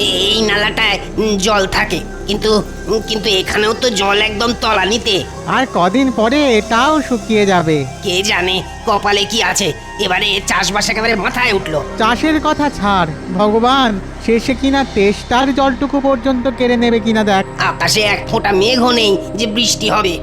এই নালাটায় জল থাকে, কিন্তু কিন্তু এখানেও তো জল একদম তলানিতে। আর কদিন পরে এটাও শুকিয়ে যাবে। কে জানে কপালে কি আছে, এবারে চাষবাস একেবারে মাথায় উঠলো। চাষের কথা ছাড়, ভগবান শেষে কিনা তেষ্টার জলটুকু পর্যন্ত কেড়ে নেবে কিনা দেখ। আকাশে এক ফোঁটা মেঘও নেই যে বৃষ্টি হবে।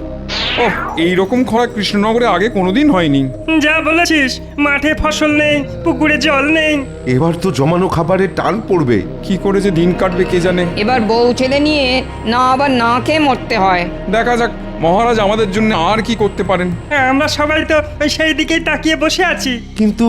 ওহ, এইরকম খরা কৃষ্ণনগরে আগে কোনোদিন হয়নি। যা বলেছিস, মাঠে ফসল নেই, পুকুরে জল নেই। এবার তো জমানো খাবারের টান পড়বে। কি করে যে দিন কাটবে কে জানে। এবার বউ ছেলে নিয়ে না আবার না খেয়ে মরতে হয়। দেখা যাক মহারাজ আমাদের জন্য আর কি করতে পারেন। আমরা সবাই তো সেই দিকেই তাকিয়ে বসে আছি। কিন্তু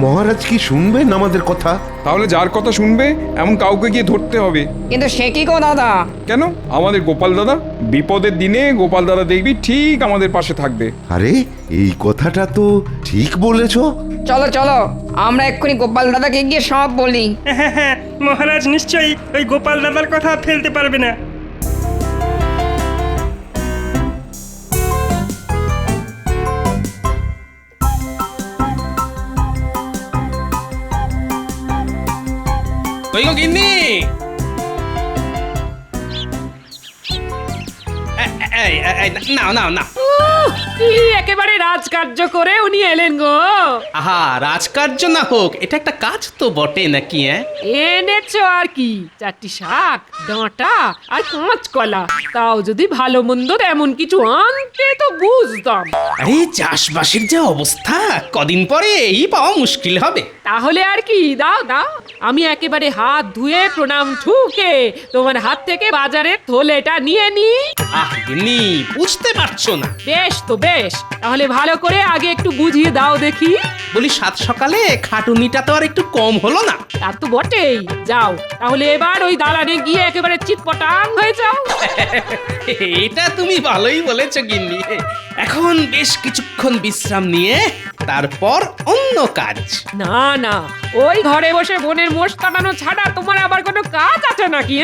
মহারাজ কি শুনবেন আমাদের কথা? তাহলে যার কথা শুনবে এমন কাউকে গিয়ে ধরতে হবে। কিন্তু সে কি গো দাদা? কেন? আমাদের গোপাল দাদা। বিপদের দিনে গোপাল দাদা দেখবি ঠিক আমাদের পাশে থাকবে। আরে এই কথাটা তো ঠিক বলেছো। চলো চলো, আমরা এক্ষুনি গোপাল দাদাকে গিয়ে সব বলি। হ্যাঁ হ্যাঁ, মহারাজ নিশ্চয়ই ওই গোপাল দাদার কথা ফেলতে পারবে না। কই গো গিন্নি? নাও নাও নাও। কি একেবারে রাজকার্য করে উনি এলেন গো। আহা, রাজকার্য না হোক, এটা একটা কাজ তো বটে নাকি? এনেছো আর কি, 4টি শাক, ডাঁটা আর কাঁচকলা। তাও যদি ভালো মন্দ এমন কিছু আনতে তো বুঝতাম। আরে চাষবাসের যা অবস্থা, কদিন পরে এই পাওয়া মুশকিল হবে। তাহলে আর কি, দাও দাও, আমি একেবারে হাত ধুয়ে প্রণাম ঠুকে তোমার হাত থেকে বাজারের থলেটা নিয়ে নি। আহ গিন্নি, বুঝতে পারছো না। বেশ তো বেশ, তাহলে ভালো করে আগে একটু বুঝিয়ে দাও দেখি। বলি সাত সকালে খাটুনিটা তো আর একটু কম হলো না? তা তো বটেই। যাও তাহলে এবার ওই দালানে গিয়ে একেবারে চিৎপটাং হয়ে যাও। এটা তুমি ভালোই বলেছো গিন্নি। এখন বেশ কিছুক্ষণ বিশ্রাম নিয়ে তারপর অন্য কাজ। না না, ওই ঘরে বসে বোনের মোষ কাটানো ছাড়া তোমার আবার কোনো কাজ আছে নাকি?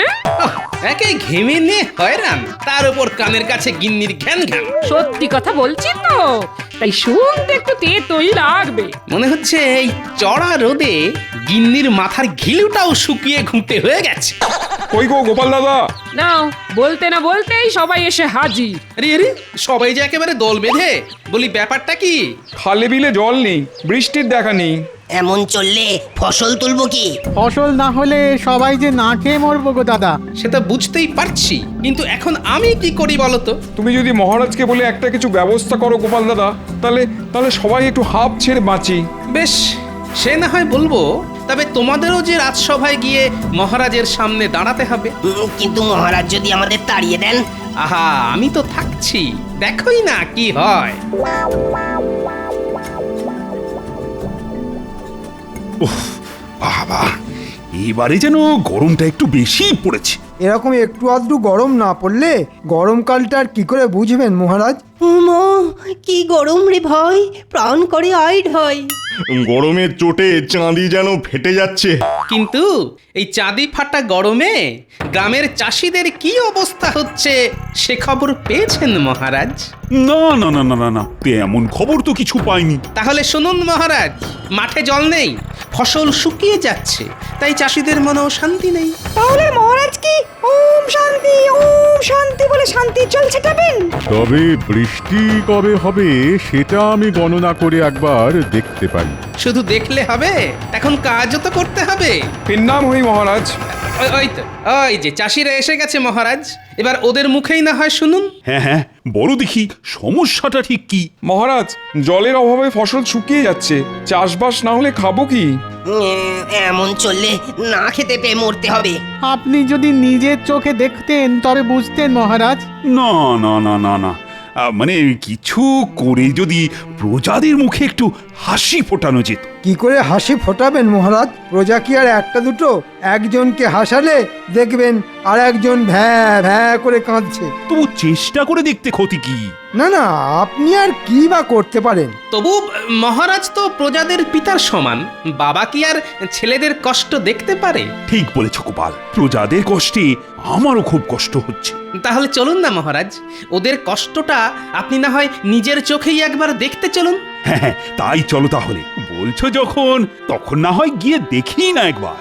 একে ঘেমে নিয়ে হয়রান, তার উপর কানের কাছে গিন্নির ঘ্যান ঘ্যান। সত্যি কথা বলছি তো, তাই শুনতে একটু তেতই লাগবে। মনে হচ্ছে এই চড়া রোদে গিন্নির মাথার ঘিলুটাও শুকিয়ে ঘুঁটে হয়ে গেছে। কই গো গোপাল দাদা? নাও, বলতে না বলতেই সবাই এসে হাজির। আরে আরে, সবাই যে একেবারে দল বেঁধে। বলি ব্যাপারটা কি? খালে বিলে জল নেই, বৃষ্টির দেখা নেই। এমন চললে ফসল তুলবো কি? ফসল না হলে সবাই যে না খেয়ে মরবো গো দাদা। সেটা বুঝতেই পারছি, কিন্তু এখন আমি কি করি বলো তো? তুমি যদি মহারাজকে বলে একটা কিছু ব্যবস্থা করো গোপাল দাদা, তাহলে তাহলে সবাই একটু হাঁপ ছেড়ে বাঁচি। বেশ, সে না হয় বলবো, তবে তোমাদেরও যে রাজসভায় গিয়ে মহারাজের সামনে দাঁড়াতে হবে। কিন্তু মহারাজ যদি আমাদের তাড়িয়ে দেন? আহা, আমি তো থাকছি, দেখোই না কি হয়। বাবা, এবারে যেন গরমটা একটু বেশি পড়েছে। এরকম একটু আধটু গরম না পড়লে গরমকালটা আর কি করে বুঝবেন মহারাজ? কি গরম রে ভাই, প্রাণ করে আইড হয়। গরমের চোটে চাঁদি যেন ফেটে যাচ্ছে। কিন্তু এই চাঁদি ফাটা গরমে গ্রামের চাষিদের কি অবস্থা হচ্ছে সে খবর পেয়েছেন মহারাজ? না না না না না না, তেমন খবর তো কিছু পাইনি। তাহলে শুনুন মহারাজ, মাঠে জল নেই, ফসল শুকিয়ে যাচ্ছে, তাই চাষিদের মনেও শান্তি নেই। তাহলে মহারাজ কি ওম শান্তি বলে শান্তি জল ছেটাবেন? তবে বৃষ্টি কবে হবে সেটা আমি গণনা করে একবার দেখতে পারি। শুধু দেখলে হবে, এখন কাজও তো করতে হবে। পিন্নাম হই মহারাজ। ওই তো, ওই যে চাষিরা এসে গেছে মহারাজ, এবার ওদের মুখেই না হয় শুনুন। হ্যাঁ হ্যাঁ, বড় দেখি সমস্যাটা ঠিক কি? মহারাজ, জলের অভাবে ফসল শুকিয়ে যাচ্ছে, চাষবাস না হলে খাবো কি? এমন চললে না খেতে পেয়ে মরতে হবে। আপনি যদি নিজের চোখে দেখতেন তবে বুঝতেন মহারাজ। না না না না না, মানে কিছু করে যদি প্রজাদের মুখে একটু হাসি ফোটানো যেত। কি করে হাসি ফোটাবেন মহারাজ? প্রজা কি আর একটা দুটো? একজনকে হাসালে দেখবেন আর একজন ভ্যাঁ ভ্যাঁ করে কাঁদছে। তবু চেষ্টা করে দেখতে ক্ষতি কি? না না, আপনি আর কি বা করতে পারেন? তবু মহারাজ তো প্রজাদের পিতার সমান, বাবা কি আর ছেলেদের কষ্ট দেখতে পারে? ঠিক বলেছ গোপাল, প্রজাদের কষ্টে আমারও খুব কষ্ট হচ্ছে। তাহলে চলুন না মহারাজ, ওদের কষ্টটা আপনি না হয় নিজের চোখেই একবার দেখতে চলুন। হ্যাঁ হ্যাঁ, তাই চলো তাহলে। বলছো যখন, তখন না হয় গিয়ে দেখি না একবার।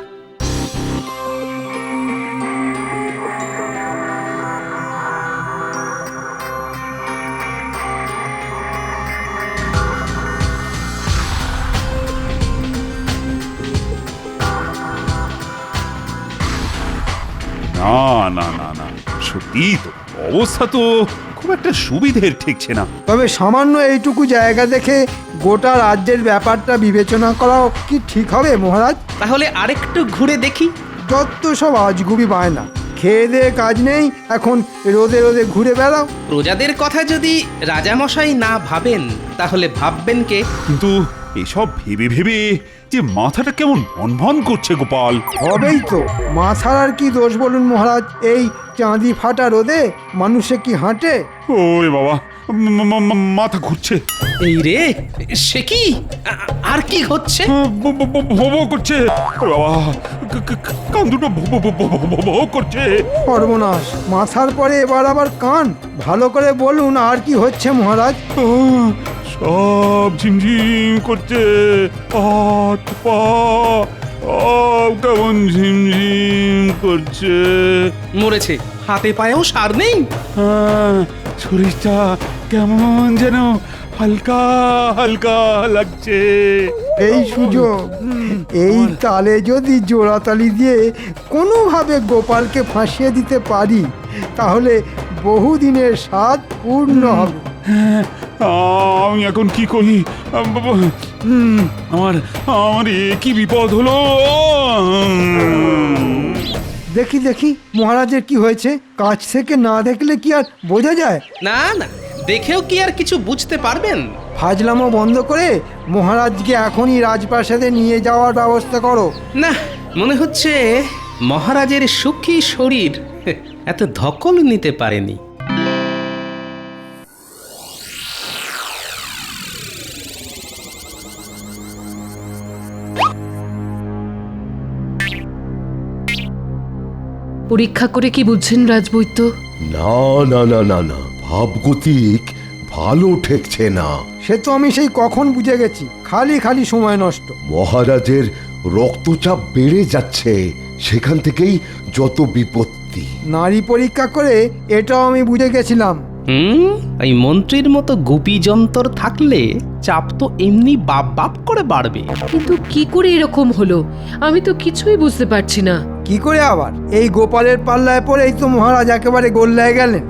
না না না না, সত্যি তো অবস্থা তো খুব একটা সুবিধের ঠেকছে না। তবে সামান্য এইটুকু জায়গা দেখে গোটা রাজ্যের ব্যাপারটা বিবেচনা করাও কি ঠিক হবে মহারাজ? তাহলে আরেকটু ঘুরে দেখি। যত সব আজগুবি বায়না, খেয়ে দেয়ে কাজ নেই, এখন রোদে রোদে ঘুরে বেড়াও। প্রজাদের কথা যদি রাজামশাই না ভাবেন তাহলে ভাববেন কে? কিন্তু এসব ভেবে ভেবে যে মাথাটা কেমন ভন করছে গোপাল। হবেই তো, মাথার আর কি দোষ বলুন মহারাজ? এই চাঁদি ফাটা রোদে মানুষে কি হাঁটে? ওরে বাবা, মাথা ঘুরছে। এই রে, সে কি? আর কি হচ্ছে? ভো করছে। ওরে বাবা, কান দুটো ভো করছে। সর্বনাশ, মাথার পরে এবার আবার কান। ভালো করে বলুন আর কি হচ্ছে মহারাজ? সব ঝিমঝিম করছে, হাত পা সব কেমন ঝিমঝিম করছে। মরেছে, হাতে পায়েও সার নেই। হ্যাঁ, শরীরটা কেমন যেন হালকা হালকা লাগছে। এই সুযোগ, এই তালে যদি জোড়াতালি দিয়ে কোনোভাবে গোপালকে ফাঁসিয়ে দিতে পারি তাহলে বহুদিনের স্বাদ পূর্ণ হবে। হ্যাঁ, আমি এখন কি করি? আমার আমার কি বিপদ হলো? দেখি দেখি মহারাজের কি হয়েছে। কাছ থেকে না দেখলে কি আর বোঝা যায়? না না, দেখেও কি আর কিছু বুঝতে পারবেন? ফাজলামো বন্ধ করে মহারাজকে এখনই রাজপ্রাসাদে নিয়ে যাওয়ার ব্যবস্থা করো। না, মনে হচ্ছে মহারাজের সুখী শরীর এত ধকল নিতে পারেনি। পরীক্ষা করে কি বুঝছেন রাজবৈদ্য? না না না না না, ভাবগতিক ভালো ঠেকছে না। সে তো আমি সেই কখন বুঝে গেছি, খালি খালি সময় নষ্ট। মহারাজের রক্তচাপ বেড়ে যাচ্ছে, সেখান থেকেই যত বিপত্তি। নারী পরীক্ষা করে এটাও আমি বুঝে গেছিলাম। এই মন্ত্রীর মতো গুপি যন্তর থাকলে চাপ তো এমনি বাপ বাপ করে বাড়বে। কিন্তু কি করে এরকম হলো আমি তো কিছুই বুঝতে পারছি না। কি করে আবার? এই গোপালের পাল্লায় পড়েই তো মহারাজ একেবারে গোল্লায় গেলেন।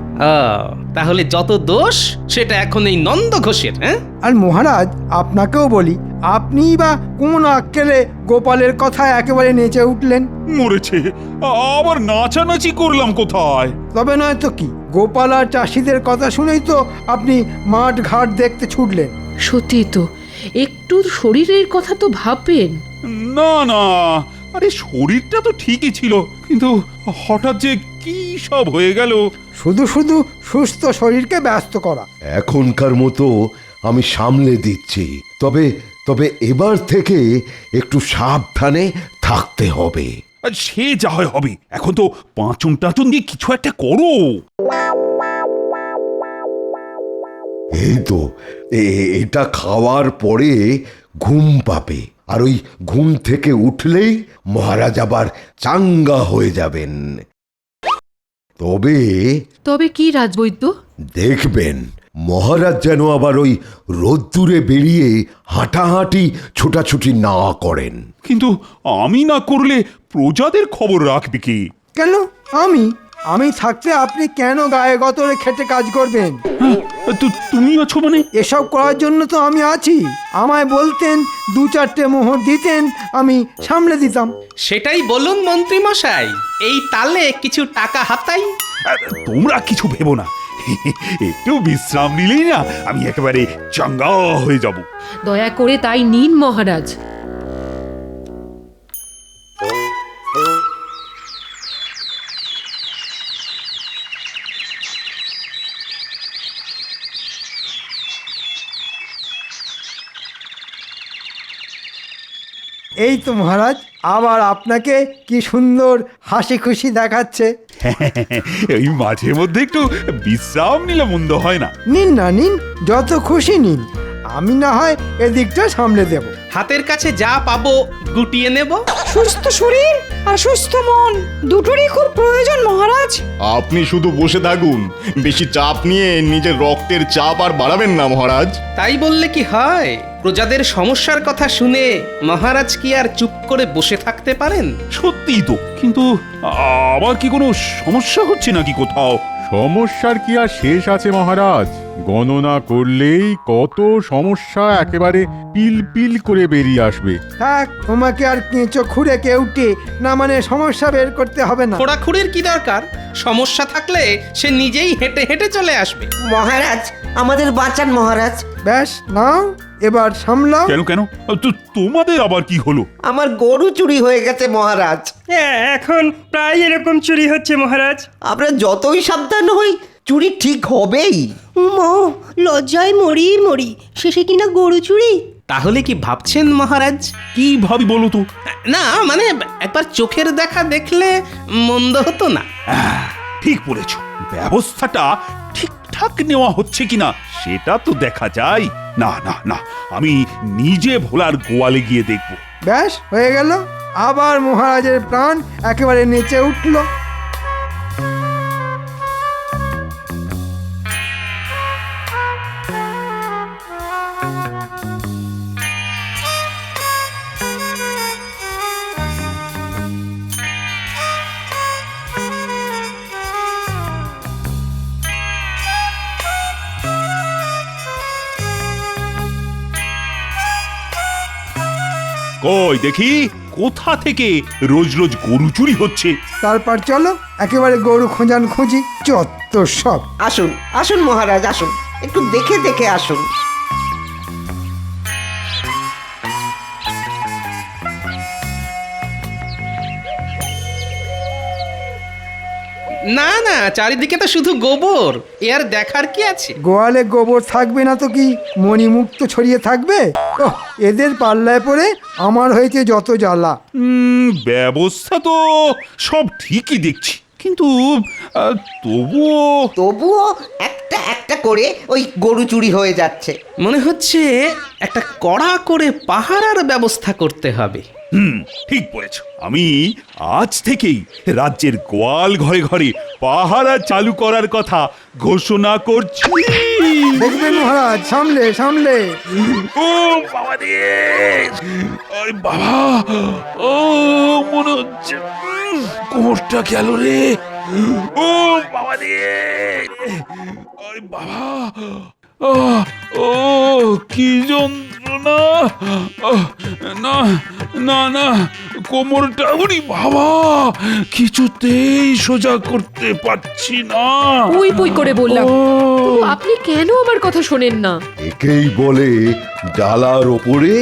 তাহলে যত দোষ সেটা এখন এই নন্দ ঘোষের। হ্যাঁ, আর মহারাজ আপনাকেও বলি, আপনিই বা কোন আক্কেলে গোপালের কথায় একেবারে নেচে উঠলেন? মরেছে, আবার নাচানাচি করলাম কোথায়? তবে নয় তো কি, গোপাল আর চাষিদের কথা শুনেই তো আপনি মাঠ ঘাট দেখতে ছুটলেন। সত্যি তো, একটু শরীরের কথা তো ভাববেন। না না, আরে শরীরটা তো ঠিকই ছিল, কিন্তু হঠাৎ যে কি সব হয়ে গেল। শুধু শুধু সুস্থ শরীরকে ব্যস্ত করা। এখনকার মতো আমি সামলে দিচ্ছি, তবে তবে এবার থেকে একটু সাবধানে থাকতে হবে। আর সে যা হয় হবে, এখন তো পাঁচন টাচন দিয়ে কিছু একটা করো। এই তো এটা খাওয়ার পরে ঘুম পাবে, আর ওই ঘুম থেকে উঠলেই মহারাজ আবার চাঙ্গা হয়ে যাবেন। তবে তবে কি রাজবৈদ্য? দেখবেন মহারাজ যেন আবার ওই রোদ্দুরে বেরিয়ে হাঁটাহাঁটি ছোটাছুটি না করেন। কিন্তু আমি না করলে প্রজাদের খবর রাখবে কি? কেন আমি থাকতে আপনি কেন গায়ে গতরে খেটে কাজ করবেন? তুমি আছো মানে? এসব করার জন্য তো আমি আছি। আমায় বলতেন, দু চারটে মোহর দিতেন, আমি সামলে দিতাম। সেটাই বলুন মন্ত্রী মশাই, এই তালে কিছু টাকা হাতাই। তোমরা কিছু ভেবো না, একটু বিশ্রাম নিলেই না আমি একেবারে চাঙ্গা হয়ে যাব। দয়া করে তাই নিন মহারাজ। এই তো মহারাজ, আবার আপনাকে কি সুন্দর হাসি খুশি দেখাচ্ছে। এই মাঝে মধ্যে একটু বিশ্রাম নিলে মন্দ হয় না। নিন না নিন, যত খুশি নিন, আমি না হয় এদিকটা সামলে দেব। হাতের কাছে যা পাবো গুটিয়ে নেব। সুস্থ শরীর আর সুস্থ মন দুটোরই খুব প্রয়োজন মহারাজ। আপনি শুধু বসে থাকুন, বেশি চাপ নিয়ে নিজের রক্তের চাপ আর বাড়াবেন না মহারাজ। তাই বললে কি হয়? প্রজাদের সমস্যার কথা শুনে মহারাজ কি আর চুপ করে বসে থাকতে পারেন? সত্যিই তো, কিন্তু আবার কি কোনো সমস্যা হচ্ছে নাকি কোথাও? সমস্যার কি আর শেষ আছে মহারাজ? গণনা করলেই কত সমস্যা একেবারে পিল পিল করে বেরিয়ে আসবে। থাক, তোমাকে আর কেঁচো খুঁড়ে কেউটে না মানে সমস্যা বের করতে হবে না। খোঁড়াখুড়ির কি দরকার? সমস্যা থাকলে সে নিজেই হেঁটে হেঁটে চলে আসবে। মহারাজ আমাদের বাঁচান মহারাজ। ব্যাস নাও, এবার সামলাও। কেন কেন তোমাদের আবার কি হলো? আমার গরু চুরি হয়ে গেছে মহারাজ। হ্যাঁ, এখন প্রায় এরকম চুরি হচ্ছে মহারাজ। আমরা যতই সাবধান হই চুরি ঠিক হবেই। লজ্জায় মরি মরি, শেষে কিনা গরু চুরি। তাহলে কি ভাবছেন মহারাজ? কি ভাবি বলো তো? না মানে একবার চোখের দেখা দেখলে মন্দ হতো না। ঠিক বলেছ, ব্যবস্থাটা ঠিকঠাক নেওয়া হচ্ছে কিনা সেটা তো দেখা যায়। না না না, আমি নিজে ভোলার গোয়ালে গিয়ে দেখব। ব্যাস হয়ে গেল, আবার মহারাজের প্রাণ একেবারে নেচে উঠল। কই দেখি, কোথা থেকে রোজ রোজ গরু চুরি হচ্ছে? তারপর চলো একেবারে গরু খোঁজান খুঁজি, চত্ব সব। আসুন আসুন মহারাজ আসুন, একটু দেখে দেখে আসুন। না না, চারিদিকে তো শুধু গোবর, এ আর দেখার কি আছে? গোয়ালে গোবর থাকবে না তো কি মণিমুক্ত ছড়িয়ে থাকবে? ওহ, এদের পাল্লায় পড়ে আমার হয়েছে যত জ্বালা। ব্যবস্থা তো সব ঠিকই দেখছি, কিন্তু তবুও একটা একটা করে ওই গরু চুরি হয়ে যাচ্ছে। মনে হচ্ছে একটা কড়া করে পাহারার ব্যবস্থা করতে হবে। ঠিক বলেছ। আমি আজ থেকেই রাজ্যের গোয়াল ঘরে ঘরে পাহারা চালু করার কথা ঘোষণা করছি। দেখবেন মহারাজ, সামলে সামলে। ও বাবা রে, ওই বাবা, ও মনে হচ্ছে কোমরটা গেল রে। ও বাবা রে, ওই বাবা, ও কি যন্ত্রণা! না না না, কোমরটা, উনি বাবা, কিছুতেই সোজা করতে পারছি না। পুই পুই করে বললাম, তবু আপনি কেন আমার কথা শোনেন না? একেই বলে জ্বালার ওপরে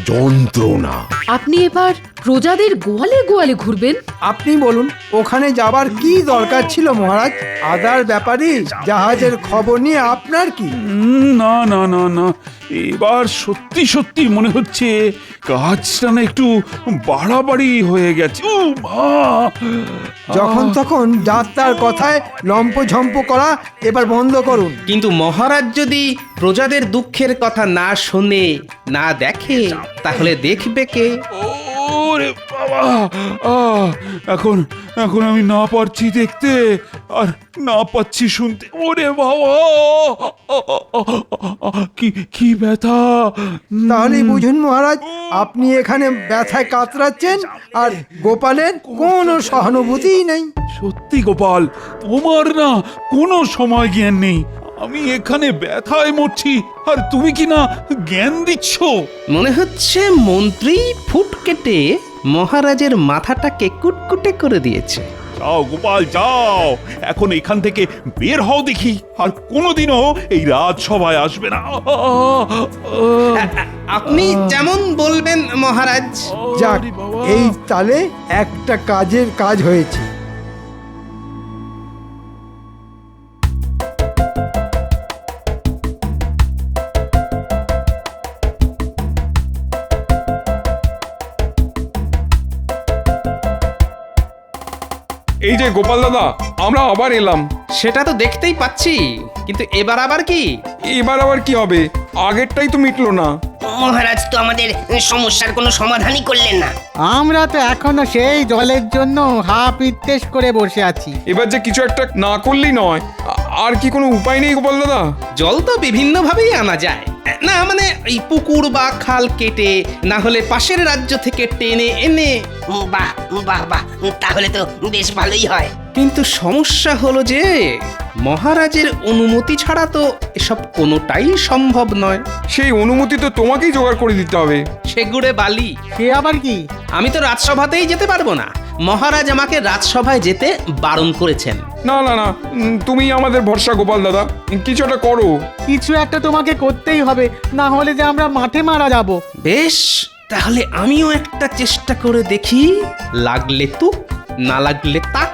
যন্ত্রণা। আপনি এবার প্রজাদের গোয়ালে গোয়ালে ঘুরবেন? আপনি বলুন, ওখানে যাবার কি দরকার ছিল মহারাজ? আদার ব্যাপারী জাহাজের খবর নিয়ে আপনার কি? না না না না, এবার সত্যি সত্যি মনে হচ্ছে কাজটা না একটু বাড়াবাড়ি হয়ে গেছে। ও মা! যখন তখন যাত্রার কথায় লম্পঝম্প করা এবার বন্ধ করুন। কিন্তু মহারাজ যদি প্রজাদের দুঃখের কথা না শোনে, না দেখে, তাহলে দেখবে কে? ওরে বাবা, এখন এখন আমি না পারছি দেখতে আর না পাচ্ছি শুনতে। ওরে বাবা, কি কি ব্যথা! তাহলেই বুঝুন মহারাজ, আপনি এখানে ব্যথায় কাতরাচ্ছেন আর গোপালের কোনো সহানুভূতিই নেই। সত্যি গোপাল, তোমার না কোনো সময় জ্ঞান নেই। আমি এখানে ব্যথায় মরছি আর তুমি কি না জ্ঞান দিচ্ছ? মনে হচ্ছে মন্ত্রী ফুট কেটে মহারাজের মাথাটাকে কুটকুটে করে দিয়েছে। যাও গোপাল যাও, এখন এখান থেকে বের হও দেখি, আর কোনোদিনও এই রাজসভায় আসবে না। আপনি যেমন বলবেন মহারাজ। যাক, এই তালে একটা কাজের কাজ হয়েছে। এই যে গোপাল দাদা, আমরা আবার এলাম। সেটা তো দেখতেই পাচ্ছি, কিন্তু এবার আবার কি? এবার আবার কি হবে? আগেরটাই তো মিটলো না। মহারাজ তো আমাদের সমস্যার কোনো সমাধানই করলেন না। আমরা তো এখনো সেই জলের জন্য হা পিত্তেশ করে বসে আছি। এবার যে কিছু একটা না করলেই নয়। আর কি কোনো উপায় নেই গোপাল দাদা? জল তো বিভিন্নভাবেই আনা যায়, না মানে এই পুকুর বা খাল কেটে, না হলে পাশের রাজ্য থেকে টেনে এনে। বাহ বাহ বাহ, তাহলে তো বেশ ভালোই হয়। কিন্তু সমস্যা হলো যে মহারাজের অনুমতি ছাড়া তো এসব কোনোটাই সম্ভব নয়। সেই অনুমতি তো তোমাকেই জোগাড় করে দিতে হবে। সেগুড়ে বালি। সে আবার কি? আমি তো রাজসভাতেই যেতে পারবো না, মহারাজ আমাকে রাজসভায় যেতে বারণ করেছেন। না না না, তুমি আমাদের ভরসা গোপাল দাদা, কিছু একটা করো। কিছু একটা তোমাকে করতেই হবে, না হলে যে আমরা মাঠে মারা যাব। বেশ, তাহলে আমিও একটা চেষ্টা করে দেখি, লাগলে তুক না লাগলে তাক।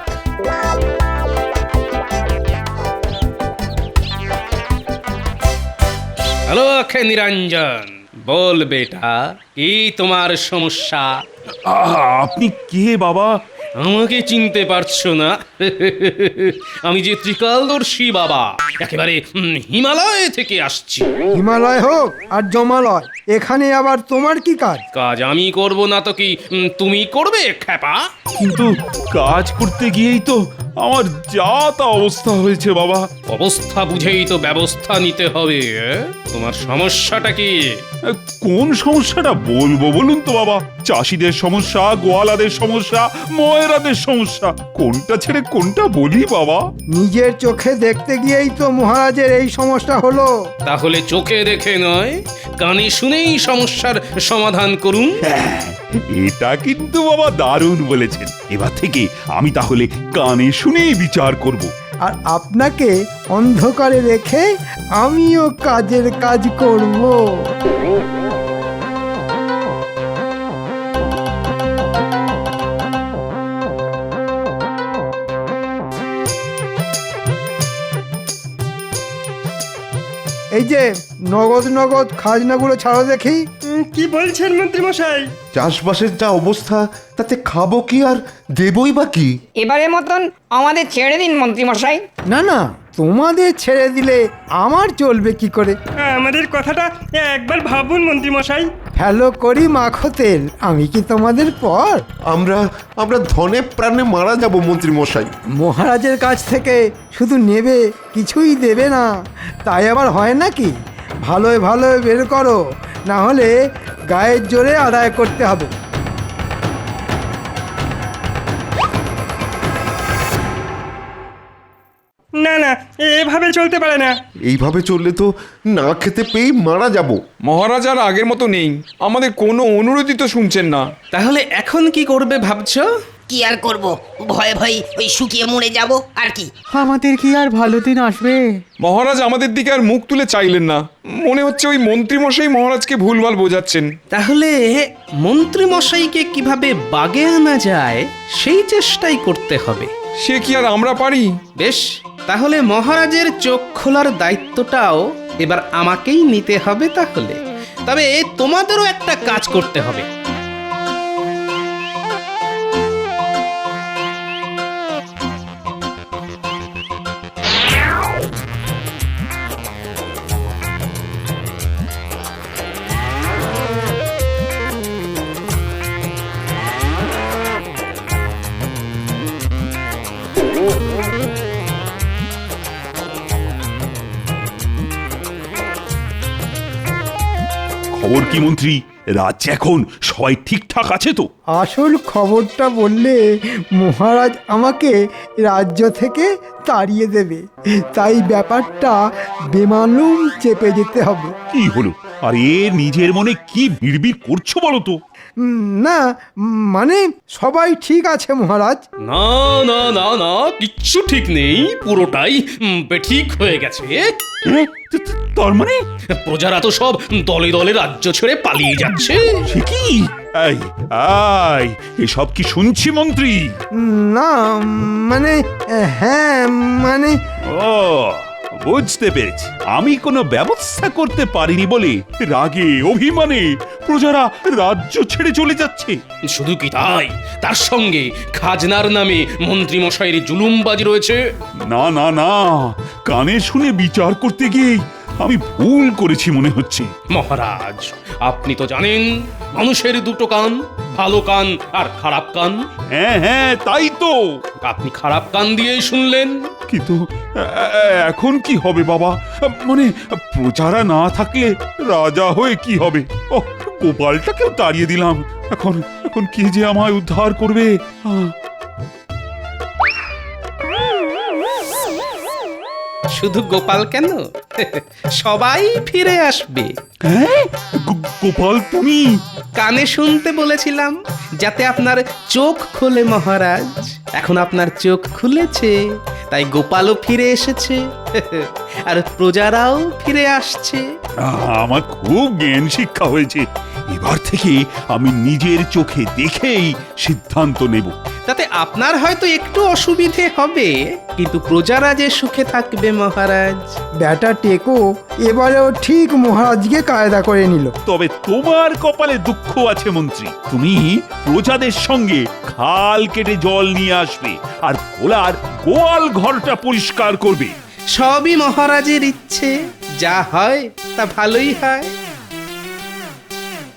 হ্যালো আখে নিরঞ্জন, বল বেটা, কি তোমার সমস্যা? আপনি কে বাবা? আমাকে চিনতে পারছো না? আমি যে ত্রিকালদর্শী বাবা, একেবারে হিমালয় থেকে আসছি। হিমালয় হোক আর জমালয়, এখানে আবার তোমার কি কাজ? কাজ আমি করব না তো কি তুমি করবে খ্যাপা? কিন্তু কাজ করতে গিয়েই তো আমার যা তা অবস্থা হয়েছে বাবা। অবস্থা বুঝেই তো ব্যবস্থা নিতে হবে। তোমার সমস্যাটা কি? কোন সমস্যাটা বলবো বলুন তো বাবা? চাষিদের সমস্যা, গোয়ালাদের সমস্যা, ময়রাদের সমস্যা, কোনটা ছেড়ে কোনটা বলি বাবা? নিজের চোখে দেখতে গিয়েই তো মহারাজের এই সমস্যা হলো। তাহলে চোখে দেখে নয়, কানে শুনেই সমস্যার সমাধান করুন। এটা কিন্তু বাবা দারুণ বলেছেন। এবার থেকে আমি তাহলে কানে শুনেই বিচার করব। আর আপনাকে অন্ধকারে রেখে আমিও কাজের কাজ করব। এই যে নগদ নগদ খাজনাগুলো ছাড়ো দেখি। কি বলছেন মন্ত্রী মশাই? চাষবাসের যা অবস্থা, তাতে খাবো কি আর দেবই বা কি? এবারের মতন আমাদের ছেড়ে দিন মন্ত্রী মশাই। না না, তোমাদের ছেড়ে দিলে আমার চলবে কি করে? আমাদের কথাটা একবার ভাবুন মন্ত্রী মশাই। হ্যালো করি মাখো তেল, আমি কি তোমাদের পর? আমরা ধনে প্রাণে মারা যাব মন্ত্রী মশাই। মহারাজের কাছ থেকে শুধু নেবে, কিছুই দেবে না, তাই আবার হয় নাকি? ভালোই ভালোই বের করো, না হলে গায়ের জোরে আদায় করতে হবে। না না, এভাবে চলতে পারে না। এইভাবে চললে তো না খেতে পেয়েই মারা যাব। মহারাজ আর আগের মতো নেই, আমাদের কোনো অনুরোধই তো শুনছেন না। তাহলে এখন কি করবে ভাবছো? কি আর করব, ভয়ে ভয়ে ওই শুকিয়ে মরে যাব আর কি। আমাদের কি আর ভালো দিন আসবে? মহারাজ আমাদের দিকে আর মুখ তুলে চাইলেন না, মনে হচ্ছে ওই মন্ত্রীমশাই মহারাজকে ভুলভাল বোঝাচ্ছেন। তাহলে মন্ত্রী মশাইকে কিভাবে বাগে আনা যায় সেই চেষ্টাই করতে হবে। সে কি আর আমরা পারি? বেশ, তাহলে মহারাজের চোখ খোলার দায়িত্বটাও এবার আমাকেই নিতে হবে। তাহলে তবে তোমাদেরও একটা কাজ করতে হবে। খবর কি মন্ত্রী? রাজ্যে এখন সবাই ঠিকঠাক আছে তো? আসল খবরটা বললে মহারাজ আমাকে রাজ্য থেকে তাড়িয়ে দেবে, তাই ব্যাপারটা বেমালুম চেপে যেতে হবে। কি হলো? আর এ নিজের মনে কি বিড়বিড় করছো বলো তো? না মানে সবাই ঠিক আছে মহারাজ। না না না না, কিচ্ছু ঠিক নেই, পুরোটাই বেঠিক হয়ে গেছে। তার মানে প্রজারা তো সব দলে দলে রাজ্য ছেড়ে পালিয়ে যাচ্ছে। সে কি? এসব কি শুনছি মন্ত্রী? না মানে হ্যাঁ মানে ও বুঝতে পেরেছি, আমি কোনো ব্যবস্থা করতে পারিনি বলে রাগে অভিমানে প্রজারা রাজ্য ছেড়ে চলে যাচ্ছে। শুধু কি তাই, তার সঙ্গে খাজনার নামে মন্ত্রী মশাইয়ের জুলুমবাজি রয়েছে। না না না, কানে শুনে বিচার করতে গিয়ে আমি ভুল করেছি মনে হচ্ছে। মহারাজ, আপনি তো জানেন মানুষের দুটো কান, ভালো কান আর খারাপ কান। হ্যাঁ হ্যাঁ, তাই তো। আপনি খারাপ কান দিয়েই শুনলেন। কিন্তু এখন কি হবে বাবা? মানে প্রজারা না থাকলে রাজা হয়ে কি হবে? ও, গোপালটাকেও তাড়িয়ে দিলাম। এখন এখন কে যে আমায় উদ্ধার করবে? শুধু গোপাল কেন, সবাই ফিরে আসবে। হ্যাঁ, গোপাল তুমি? কানে শুনতে বলেছিলাম যাতে আপনার চোখ খোলে মহারাজ। এখন আপনার চোখ খুলেছে, তাই গোপালও ফিরে এসেছে আর প্রজারাও ফিরে আসছে। আমার খুব জ্ঞান শিক্ষা হয়েছে। এবার থেকে আমি নিজের চোখে দেখেই সিদ্ধান্ত নেব। তাতে আপনার হয়তো একটু অসুবিধে হবে, কিন্তু প্রজারা যে সুখে থাকবে মহারাজ। ব্যাটা টেকো এবারেও ঠিক মহারাজকে কায়দা করে নিল। তবে তোমার কপালে দুঃখ আছে মন্ত্রী। তুমি প্রজাদের সঙ্গে খাল কেটে জল নিয়ে আসবে আর ভোলার গোয়াল ঘরটা পরিষ্কার করবে। সবই মহারাজের ইচ্ছে, যা হয় তা ভালোই হয়।